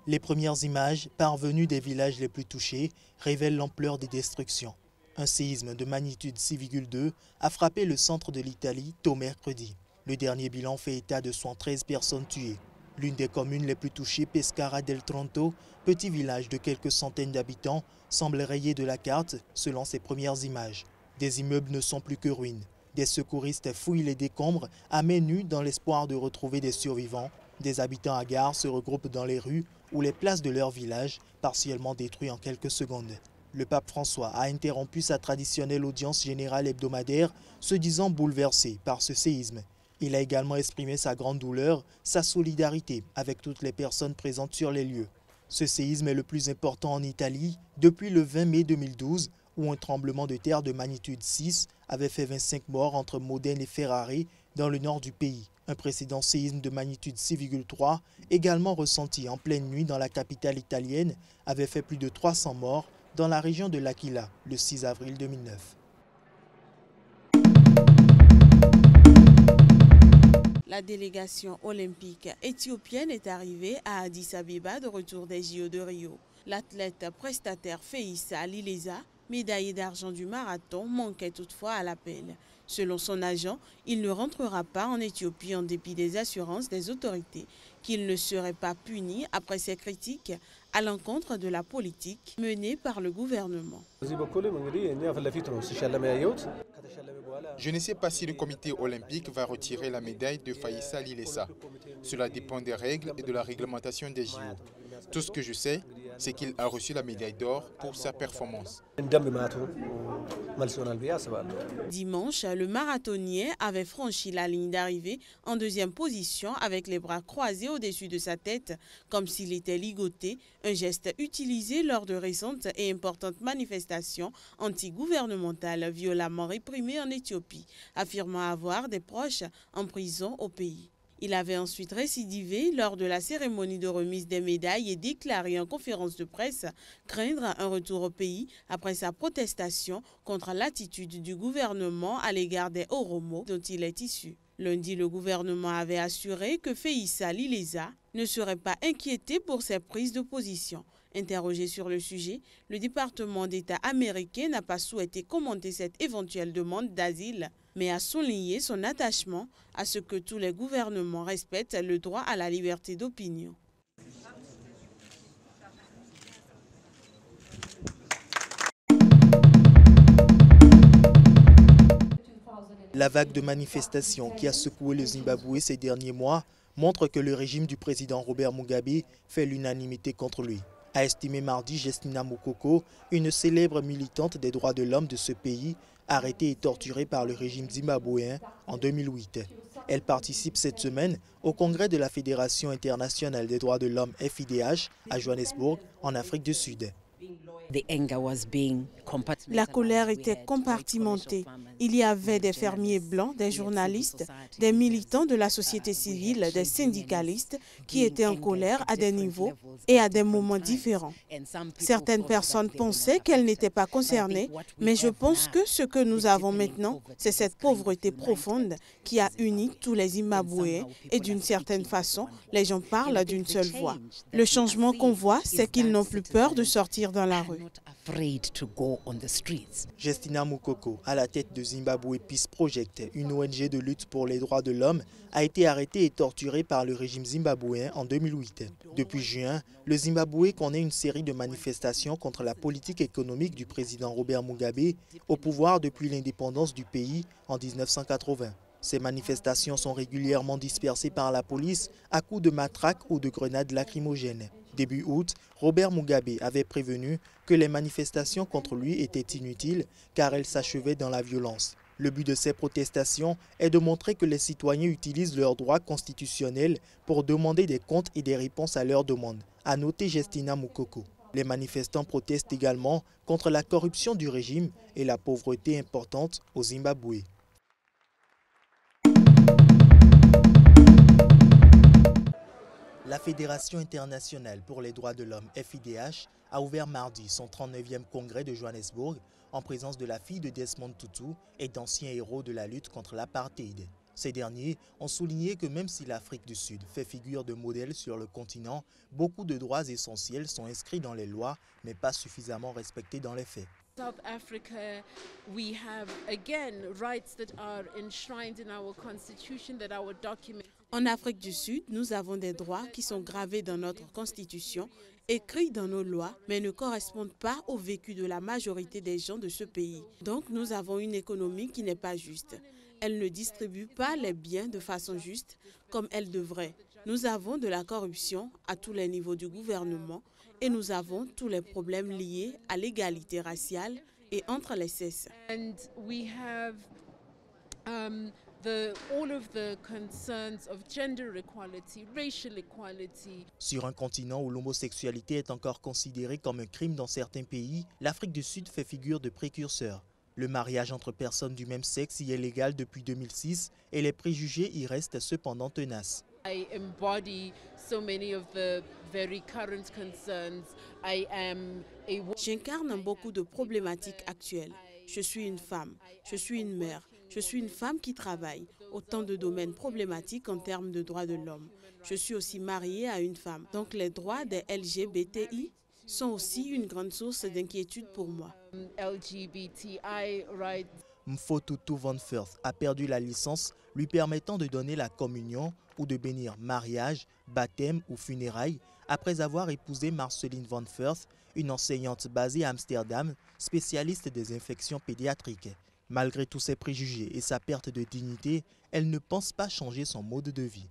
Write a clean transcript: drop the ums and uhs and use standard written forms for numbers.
Les premières images, parvenues des villages les plus touchés, révèlent l'ampleur des destructions. Un séisme de magnitude 6,2 a frappé le centre de l'Italie tôt mercredi. Le dernier bilan fait état de 113 personnes tuées. L'une des communes les plus touchées, Pescara del Tronto, petit village de quelques centaines d'habitants, semble rayé de la carte selon ses premières images. Des immeubles ne sont plus que ruines. Des secouristes fouillent les décombres à main nue dans l'espoir de retrouver des survivants. Des habitants hagards se regroupent dans les rues ou les places de leur village, partiellement détruits en quelques secondes. Le pape François a interrompu sa traditionnelle audience générale hebdomadaire, se disant bouleversé par ce séisme. Il a également exprimé sa grande douleur, sa solidarité avec toutes les personnes présentes sur les lieux. Ce séisme est le plus important en Italie depuis le 20 mai 2012, où un tremblement de terre de magnitude 6 avait fait 25 morts entre Modène et Ferrare dans le nord du pays. Un précédent séisme de magnitude 6,3, également ressenti en pleine nuit dans la capitale italienne, avait fait plus de 300 morts dans la région de l'Aquila le 6 avril 2009. La délégation olympique éthiopienne est arrivée à Addis Abeba de retour des JO de Rio. L'athlète prestataire Feissa Lilesa, médaillé d'argent du marathon, manquait toutefois à l'appel. Selon son agent, il ne rentrera pas en Éthiopie en dépit des assurances des autorités qu'il ne serait pas puni après ses critiques à l'encontre de la politique menée par le gouvernement. Je ne sais pas si le comité olympique va retirer la médaille de Feissa Lilesa. Cela dépend des règles et de la réglementation des JO. Tout ce que je sais, c'est qu'il a reçu la médaille d'or pour sa performance. Dimanche, le marathonnier avait franchi la ligne d'arrivée en deuxième position avec les bras croisés au-dessus de sa tête, comme s'il était ligoté, un geste utilisé lors de récentes et importantes manifestations anti-gouvernementales violemment réprimées en Éthiopie, affirmant avoir des proches en prison au pays. Il avait ensuite récidivé lors de la cérémonie de remise des médailles et déclaré en conférence de presse craindre un retour au pays après sa protestation contre l'attitude du gouvernement à l'égard des Oromo dont il est issu. Lundi, le gouvernement avait assuré que Feissa Lilesa ne serait pas inquiété pour ses prises de position. Interrogé sur le sujet, le département d'État américain n'a pas souhaité commenter cette éventuelle demande d'asile, mais a souligné son attachement à ce que tous les gouvernements respectent le droit à la liberté d'opinion. La vague de manifestations qui a secoué le Zimbabwe ces derniers mois montre que le régime du président Robert Mugabe fait l'unanimité contre lui, a estimé mardi Justina Mukoko, une célèbre militante des droits de l'homme de ce pays, arrêtée et torturée par le régime zimbabwéen en 2008. Elle participe cette semaine au congrès de la Fédération internationale des droits de l'homme FIDH à Johannesburg, en Afrique du Sud. La colère était compartimentée. Il y avait des fermiers blancs, des journalistes, des militants de la société civile, des syndicalistes qui étaient en colère à des niveaux et à des moments différents. Certaines personnes pensaient qu'elles n'étaient pas concernées, mais je pense que ce que nous avons maintenant, c'est cette pauvreté profonde qui a uni tous les Zimbabwéens et d'une certaine façon, les gens parlent d'une seule voix. Le changement qu'on voit, c'est qu'ils n'ont plus peur de sortir dans la rue. Justina Mukoko, à la tête de Zimbabwe Peace Project, une ONG de lutte pour les droits de l'homme, a été arrêtée et torturée par le régime zimbabwéen en 2008. Depuis juin, le Zimbabwe connaît une série de manifestations contre la politique économique du président Robert Mugabe, au pouvoir depuis l'indépendance du pays en 1980. Ces manifestations sont régulièrement dispersées par la police à coups de matraques ou de grenades lacrymogènes. Début août, Robert Mugabe avait prévenu que les manifestations contre lui étaient inutiles car elles s'achevaient dans la violence. Le but de ces protestations est de montrer que les citoyens utilisent leurs droits constitutionnels pour demander des comptes et des réponses à leurs demandes, a noté Justina Mukoko. Les manifestants protestent également contre la corruption du régime et la pauvreté importante au Zimbabwe. La Fédération internationale pour les droits de l'homme FIDH a ouvert mardi son 39e congrès de Johannesburg en présence de la fille de Desmond Tutu et d'anciens héros de la lutte contre l'apartheid. Ces derniers ont souligné que même si l'Afrique du Sud fait figure de modèle sur le continent, beaucoup de droits essentiels sont inscrits dans les lois, mais pas suffisamment respectés dans les faits. South Africa, we have again rights that are enshrined in our constitution, that our documents. En Afrique du Sud, nous avons des droits qui sont gravés dans notre constitution, écrits dans nos lois, mais ne correspondent pas au vécu de la majorité des gens de ce pays. Donc nous avons une économie qui n'est pas juste. Elle ne distribue pas les biens de façon juste comme elle devrait. Nous avons de la corruption à tous les niveaux du gouvernement et nous avons tous les problèmes liés à l'égalité raciale et entre les sexes. And we have all of the concerns of gender equality, racial equality. Sur un continent où l'homosexualité est encore considérée comme un crime dans certains pays, l'Afrique du Sud fait figure de précurseur. Le mariage entre personnes du même sexe y est légal depuis 2006 et les préjugés y restent cependant tenaces. I embody so many of the very current concerns. J'incarne beaucoup de problématiques actuelles. Je suis une femme, je suis une mère, je suis une femme qui travaille. Autant de domaines problématiques en termes de droits de l'homme. Je suis aussi mariée à une femme. Donc les droits des LGBTI sont aussi une grande source d'inquiétude pour moi. LGBTI rights. Mfotutu Van Firth a perdu la licence lui permettant de donner la communion ou de bénir mariage, baptême ou funérailles après avoir épousé Marceline Van Firth, une enseignante basée à Amsterdam, spécialiste des infections pédiatriques. Malgré tous ses préjugés et sa perte de dignité, elle ne pense pas changer son mode de vie.